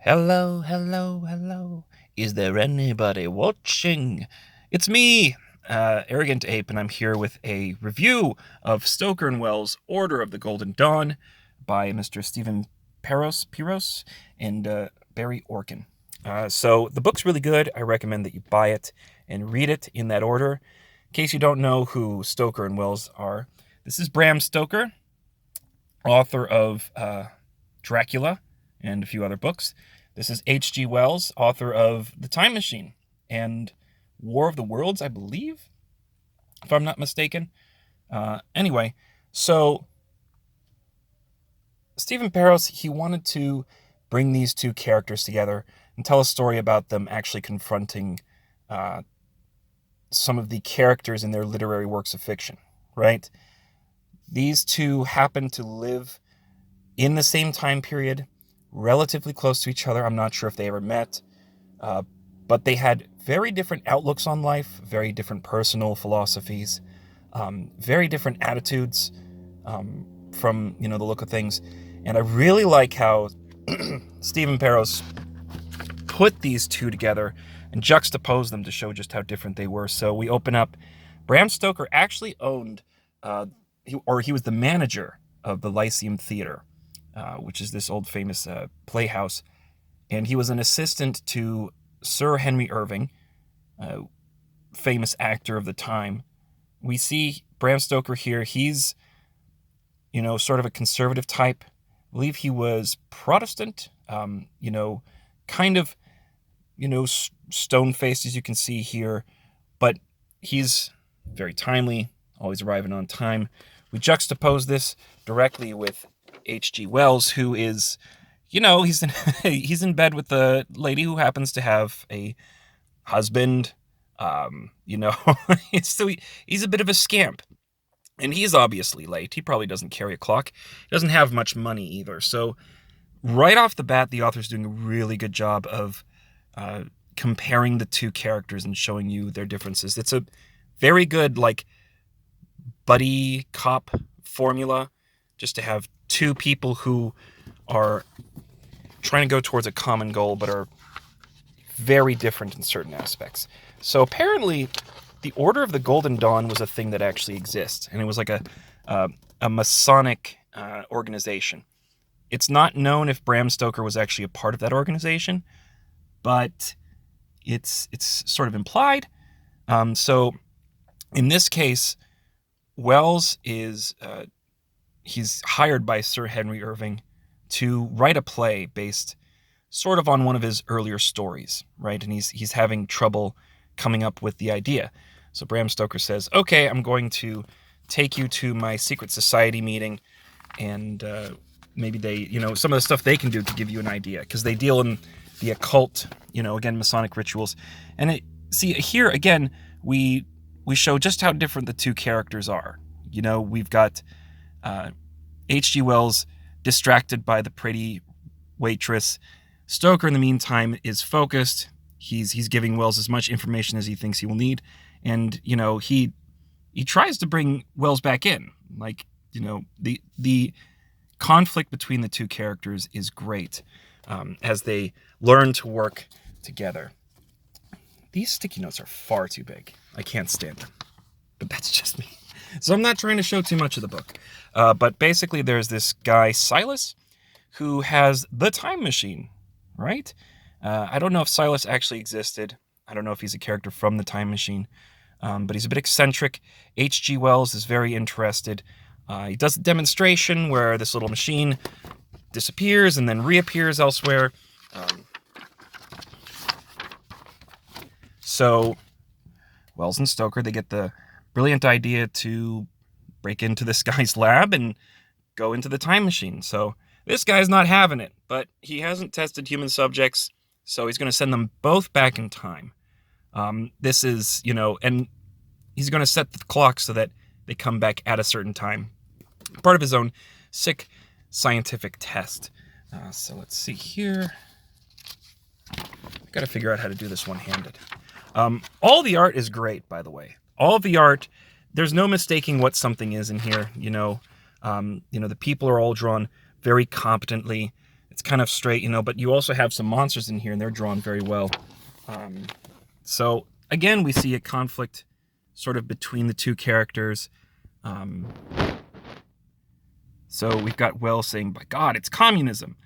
Hello, hello, hello. Is there anybody watching? It's me, Arrogant Ape, and I'm here with a review of Stoker and Wells' Order of the Golden Dawn by Mr. Stephen Peros and Barry Orkin. So the book's really good. I recommend that you buy it and read it in that order. In case you don't know who Stoker and Wells are, this is Bram Stoker, author of Dracula and a few other books. This is H.G. Wells, author of The Time Machine and War of the Worlds, I believe, if I'm not mistaken. Anyway, so Stephen Peros, he wanted to bring these two characters together and tell a story about them actually confronting some of the characters in their literary works of fiction, right? These two happen to live in the same time period, relatively close to each other. I'm not sure if they ever met, but they had very different outlooks on life, very different personal philosophies, very different attitudes from the look of things. And I really like how Stephen Peros put these two together and juxtaposed them to show just how different they were. So we open up. Bram Stoker actually owned, he was the manager of the Lyceum Theater, which is this old famous playhouse. And he was an assistant to Sir Henry Irving, famous actor of the time. We see Bram Stoker here. He's, sort of a conservative type. I believe he was Protestant, kind of, stone-faced, as you can see here. But he's very timely, always arriving on time. We juxtapose this directly with H.G. Wells, who is, he's in, he's in bed with a lady who happens to have a husband. So he's a bit of a scamp. And he's obviously late. He probably doesn't carry a clock. He doesn't have much money either. So right off the bat, the author's doing a really good job of comparing the two characters and showing you their differences. It's a very good, buddy cop formula, just to have two people who are trying to go towards a common goal but are very different in certain aspects. So apparently the Order of the Golden Dawn was a thing that actually exists, and it was like a Masonic organization. It's not known if Bram Stoker was actually a part of that organization, but it's sort of implied. So in this case, Wells is he's hired by Sir Henry Irving to write a play based sort of on one of his earlier stories, right? And he's having trouble coming up with the idea. So Bram Stoker says, okay, I'm going to take you to my secret society meeting, and maybe they, some of the stuff they can do to give you an idea, because they deal in the occult, again, Masonic rituals. And here again, we show just how different the two characters are. We've got H.G. Wells distracted by the pretty waitress. Stoker, in the meantime, is focused. He's giving Wells as much information as he thinks he will need. And, he tries to bring Wells back in. The conflict between the two characters is great as they learn to work together. These sticky notes are far too big. I can't stand them. But that's just me. So I'm not trying to show too much of the book. But basically there's this guy, Silas, who has the time machine, right? I don't know if Silas actually existed. I don't know if he's a character from the time machine. But he's a bit eccentric. H.G. Wells is very interested. He does a demonstration where this little machine disappears and then reappears elsewhere. So Wells and Stoker, they get the brilliant idea to break into this guy's lab and go into the time machine. So this guy's not having it, but he hasn't tested human subjects, so he's going to send them both back in time. This is, and he's going to set the clock so that they come back at a certain time. Part of his own sick scientific test. So let's see here. I've got to figure out how to do this one-handed. All the art is great, by the way. All the art, there's no mistaking what something is in here. The people are all drawn very competently. it's kind of straight, you know, but you also have some monsters in here, and they're drawn very well. So again, we see a conflict sort of between the two characters. So we've got Wells saying, by God, it's communism.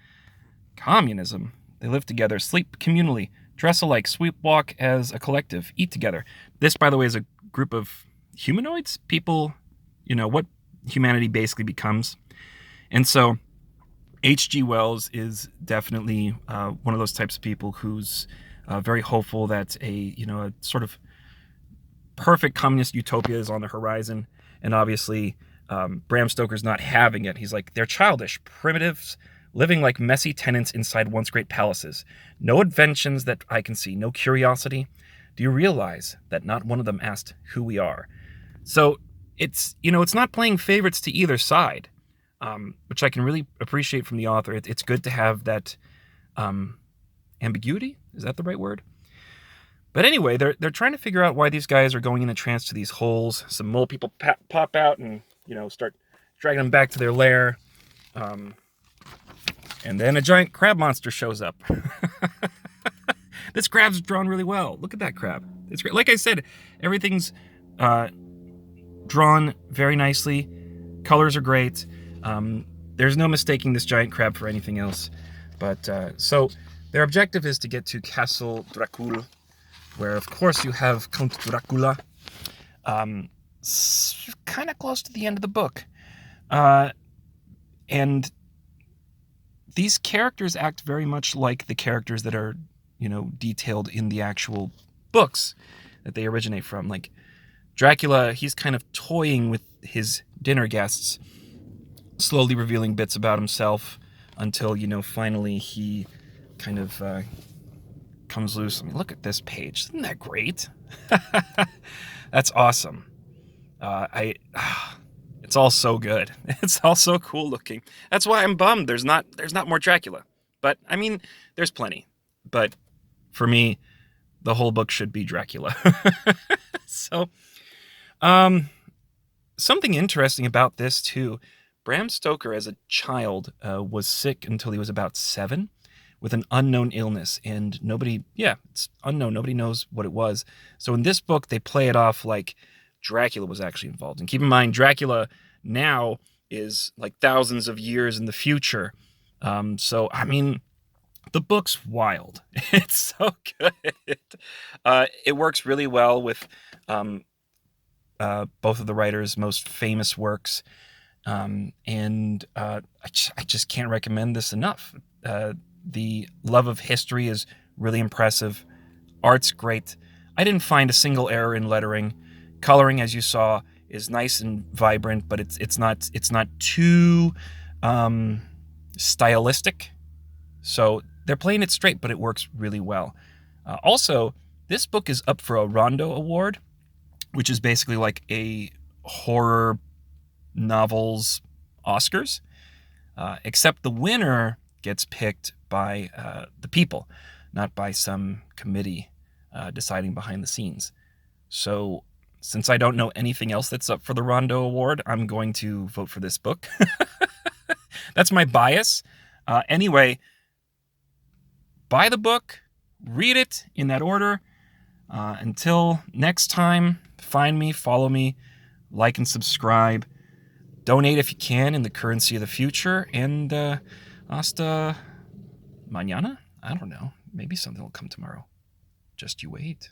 Communism. They live together, sleep communally, dress alike, sleepwalk as a collective, eat together. This, by the way, is a group of humanoids, people, you know, what humanity basically becomes. And so H.G. Wells is definitely one of those types of people who's very hopeful that a sort of perfect communist utopia is on the horizon. And obviously, Bram Stoker's not having it. He's like, they're childish, primitives, living like messy tenants inside once great palaces. No inventions that I can see, no curiosity. Do you realize that not one of them asked who we are? So it's not playing favorites to either side, which I can really appreciate from the author. It's good to have that ambiguity. Is that the right word? But anyway, they're trying to figure out why these guys are going in a trance to these holes. Some mole people pop out and start dragging them back to their lair. And then a giant crab monster shows up. This crab's drawn really well. Look at that crab. It's great. Like I said, everything's drawn very nicely. Colors are great. There's no mistaking this giant crab for anything else. But so their objective is to get to Castle Dracula, where of course you have Count Dracula. Kind of close to the end of the book. And these characters act very much like the characters that are, detailed in the actual books that they originate from. Like Dracula, he's kind of toying with his dinner guests, slowly revealing bits about himself until, finally he kind of comes loose. I mean, look at this page. Isn't that great? That's awesome. It's all so good. It's all so cool looking. That's why I'm bummed there's not more Dracula. But I mean, there's plenty. But for me, the whole book should be Dracula. So, something interesting about this too. Bram Stoker, as a child, was sick until he was about 7 with an unknown illness, and it's unknown. Nobody knows what it was. So in this book, they play it off like Dracula was actually involved. And keep in mind, Dracula now is like thousands of years in the future. So, I mean, the book's wild. It's so good. It works really well with both of the writers' most famous works. And I just can't recommend this enough. The love of history is really impressive. Art's great. I didn't find a single error in lettering. Coloring, as you saw, is nice and vibrant, but it's not too stylistic. So they're playing it straight, but it works really well. Also, this book is up for a Rondo Award, which is basically like a horror novels Oscars, except the winner gets picked by the people, not by some committee deciding behind the scenes. So since I don't know anything else that's up for the Rondo Award, I'm going to vote for this book. That's my bias. Anyway, buy the book, read it in that order. Until next time, find me, follow me, like and subscribe. Donate if you can in the currency of the future. And hasta mañana? I don't know. Maybe something will come tomorrow. Just you wait.